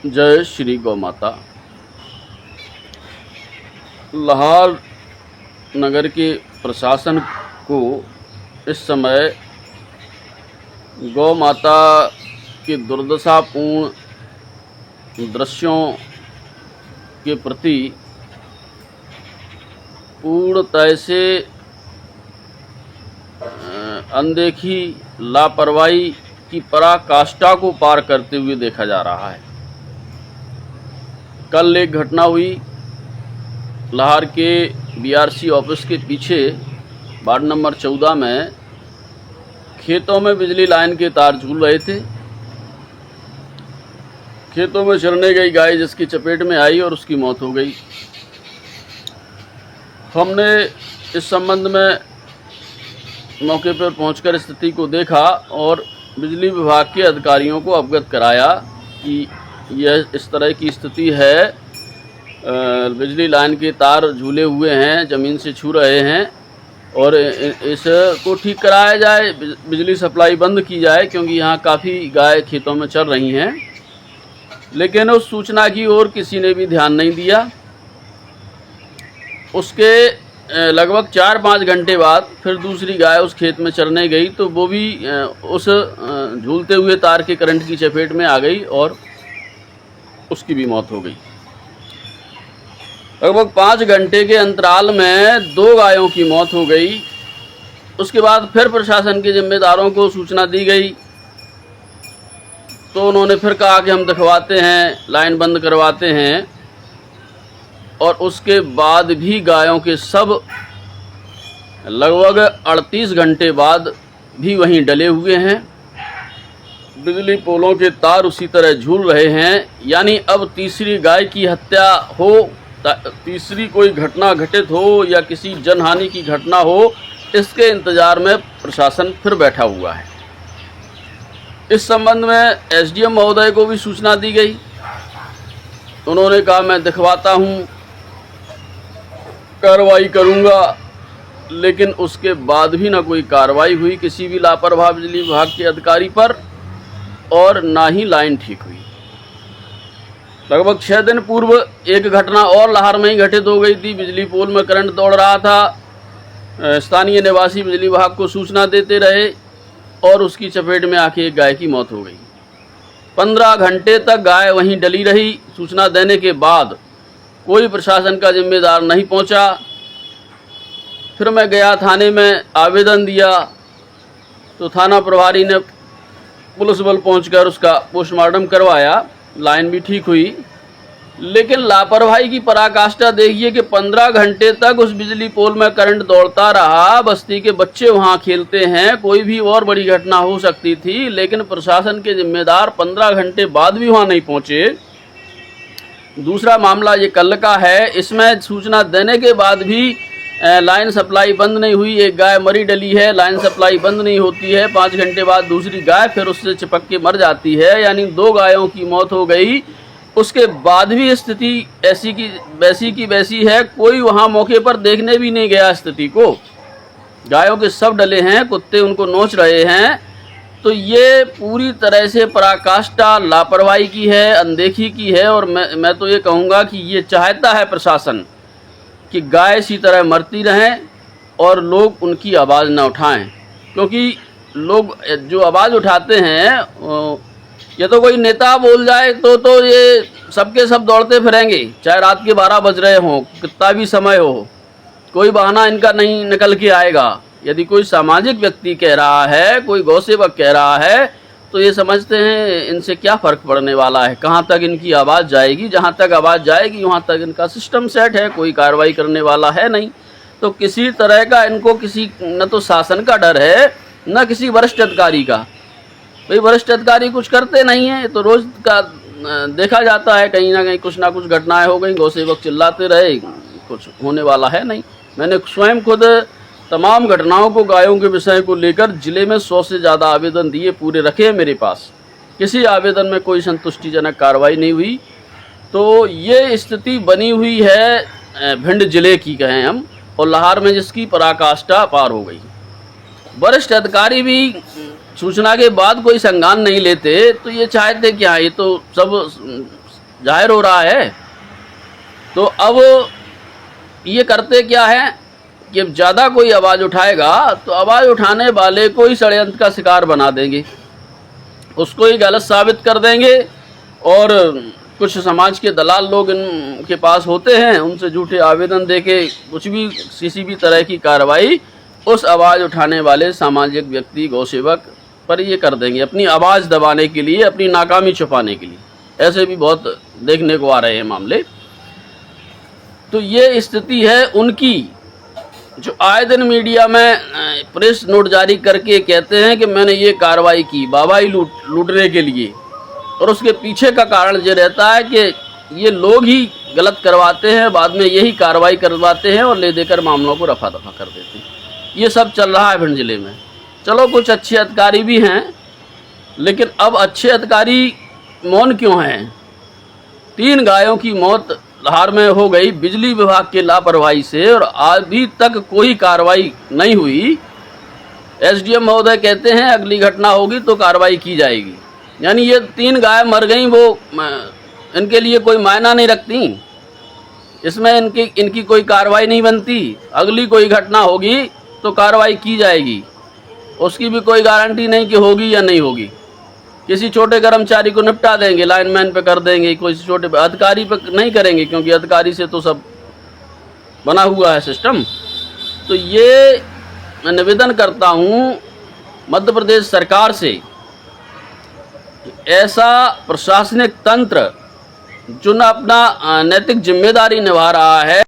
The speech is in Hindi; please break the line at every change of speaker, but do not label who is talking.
जय श्री गौ माता। लाहौर नगर के प्रशासन को इस समय गौ माता के दुर्दशापूर्ण दृश्यों के प्रति पूर्णतः से अनदेखी, लापरवाही की पराकाष्ठा को पार करते हुए देखा जा रहा है। कल एक घटना हुई लाहौर के बीआरसी ऑफिस के पीछे वार्ड नंबर 14 में। खेतों में बिजली लाइन के तार झूल रहे थे। खेतों में चरने गई गाय जिसकी चपेट में आई और उसकी मौत हो गई। हमने इस संबंध में मौके पर पहुंचकर स्थिति को देखा और बिजली विभाग के अधिकारियों को अवगत कराया कि यह इस तरह की स्थिति है। बिजली लाइन के तार झूले हुए हैं, ज़मीन से छू रहे हैं और इसको ठीक कराया जाए, बिजली सप्लाई बंद की जाए, क्योंकि यहाँ काफ़ी गाय खेतों में चर रही हैं। लेकिन उस सूचना की ओर किसी ने भी ध्यान नहीं दिया। उसके लगभग 4-5 घंटे बाद फिर दूसरी गाय उस खेत में चरने गई तो वो भी उस झूलते हुए तार के करंट की चपेट में आ गई और उसकी भी मौत हो गई। लगभग 5 घंटे के अंतराल में 2 गायों की मौत हो गई। उसके बाद फिर प्रशासन के जिम्मेदारों को सूचना दी गई तो उन्होंने फिर कहा कि हम दिखवाते हैं, लाइन बंद करवाते हैं, और उसके बाद भी गायों के सब लगभग 38 घंटे बाद भी वहीं डले हुए हैं। बिजली पोलों के तार उसी तरह झूल रहे हैं। यानी अब तीसरी गाय की हत्या हो, तीसरी कोई घटना घटित हो या किसी जनहानि की घटना हो, इसके इंतज़ार में प्रशासन फिर बैठा हुआ है। इस संबंध में एसडीएम महोदय को भी सूचना दी गई। उन्होंने कहा मैं दिखवाता हूँ, कार्रवाई करूँगा, लेकिन उसके बाद भी ना कोई कार्रवाई हुई किसी भी लापरवाह बिजली विभाग के अधिकारी पर और ना ही लाइन ठीक हुई। लगभग 6 दिन पूर्व एक घटना और लाहौर में ही घटित हो गई थी। बिजली पोल में करंट दौड़ रहा था। स्थानीय निवासी बिजली विभाग को सूचना देते रहे और उसकी चपेट में आके एक गाय की मौत हो गई। 15 घंटे तक गाय वहीं डली रही। सूचना देने के बाद कोई प्रशासन का जिम्मेदार नहीं पहुंचा। फिर मैं गया थाने में, आवेदन दिया तो थाना प्रभारी ने पुलिस बल पहुंचकर उसका पोस्टमार्टम करवाया। लाइन भी ठीक हुई, लेकिन लापरवाही की पराकाष्ठा देखिए कि 15 घंटे तक उस बिजली पोल में करंट दौड़ता रहा। बस्ती के बच्चे वहां खेलते हैं, कोई भी और बड़ी घटना हो सकती थी, लेकिन प्रशासन के जिम्मेदार 15 घंटे बाद भी वहां नहीं पहुंचे। दूसरा मामला ये कल का है। इसमें सूचना देने के बाद भी लाइन सप्लाई बंद नहीं हुई। एक गाय मरी डली है, लाइन सप्लाई बंद नहीं होती है। 5 घंटे बाद दूसरी गाय फिर उससे चिपक के मर जाती है। यानी 2 गायों की मौत हो गई। उसके बाद भी स्थिति ऐसी की वैसी है। कोई वहाँ मौके पर देखने भी नहीं गया स्थिति को। गायों के सब डले हैं, कुत्ते उनको नोच रहे हैं। तो ये पूरी तरह से पराकाष्ठा लापरवाही की है, अनदेखी की है। और मैं तो ये कहूँगा कि ये चाहता है प्रशासन कि गाय इसी तरह मरती रहें और लोग उनकी आवाज़ न उठाएं, क्योंकि लोग जो आवाज़ उठाते हैं, ये तो कोई नेता बोल जाए तो ये सबके सब दौड़ते फिरेंगे, चाहे रात के 12 बज रहे हों, कितना भी समय हो, कोई बहाना इनका नहीं निकल के आएगा। यदि कोई सामाजिक व्यक्ति कह रहा है, कोई गौसेवक कह रहा है, तो ये समझते हैं इनसे क्या फ़र्क पड़ने वाला है, कहाँ तक इनकी आवाज़ जाएगी। जहाँ तक आवाज़ जाएगी वहाँ तक इनका सिस्टम सेट है, कोई कार्रवाई करने वाला है नहीं। तो किसी तरह का इनको किसी न तो शासन का डर है, न किसी वरिष्ठ अधिकारी का। भाई वरिष्ठ अधिकारी कुछ करते नहीं हैं, तो रोज़ का देखा जाता है कहीं ना कहीं कुछ ना कुछ घटनाएँ हो गई, गौसेवक चिल्लाते रहे, कुछ होने वाला है नहीं। मैंने स्वयं खुद तमाम घटनाओं को, गायों के विषय को लेकर जिले में 100 से ज़्यादा आवेदन दिए, पूरे रखे हैं मेरे पास। किसी आवेदन में कोई संतुष्टिजनक कार्रवाई नहीं हुई। तो ये स्थिति बनी हुई है भिंड जिले की कहें हम, और लाहौर में जिसकी पराकाष्ठा पार हो गई। वरिष्ठ अधिकारी भी सूचना के बाद कोई संज्ञान नहीं लेते, तो ये चाहते क्या, ये तो सब जाहिर हो रहा है। तो अब ये करते क्या है कि जब ज़्यादा कोई आवाज़ उठाएगा तो आवाज़ उठाने वाले को ही षड्यंत्र का शिकार बना देंगे, उसको ही गलत साबित कर देंगे। और कुछ समाज के दलाल लोग इनके पास होते हैं, उनसे झूठे आवेदन देके कुछ भी किसी भी तरह की कार्रवाई उस आवाज़ उठाने वाले सामाजिक व्यक्ति गौसेवक पर ये कर देंगे, अपनी आवाज़ दबाने के लिए, अपनी नाकामी छुपाने के लिए। ऐसे भी बहुत देखने को आ रहे हैं मामले। तो ये स्थिति है उनकी, जो आए दिन मीडिया में प्रेस नोट जारी करके कहते हैं कि मैंने ये कार्रवाई की वाहवाही लूटने के लिए, और उसके पीछे का कारण ये रहता है कि ये लोग ही गलत करवाते हैं, बाद में यही कार्रवाई करवाते हैं और ले देकर मामलों को रफा दफा कर देते हैं। ये सब चल रहा है भिंड जिले में। चलो कुछ अच्छे अधिकारी भी हैं, लेकिन अब अच्छे अधिकारी मौन क्यों हैं? 3 गायों की मौत लाहौर में हो गई बिजली विभाग के लापरवाही से, और अभी तक कोई कार्रवाई नहीं हुई। एसडीएम महोदय कहते हैं अगली घटना होगी तो कार्रवाई की जाएगी। यानी ये 3 गाय मर गई, वो इनके लिए कोई मायना नहीं रखती, इसमें इनकी कोई कार्रवाई नहीं बनती। अगली कोई घटना होगी तो कार्रवाई की जाएगी, उसकी भी कोई गारंटी नहीं कि होगी या नहीं होगी। किसी छोटे कर्मचारी को निपटा देंगे, लाइनमैन पे कर देंगे, कोई छोटे अधिकारी पे नहीं करेंगे, क्योंकि अधिकारी से तो सब बना हुआ है सिस्टम। तो ये मैं निवेदन करता हूँ मध्य प्रदेश सरकार से, ऐसा प्रशासनिक तंत्र जो न अपना नैतिक जिम्मेदारी निभा रहा है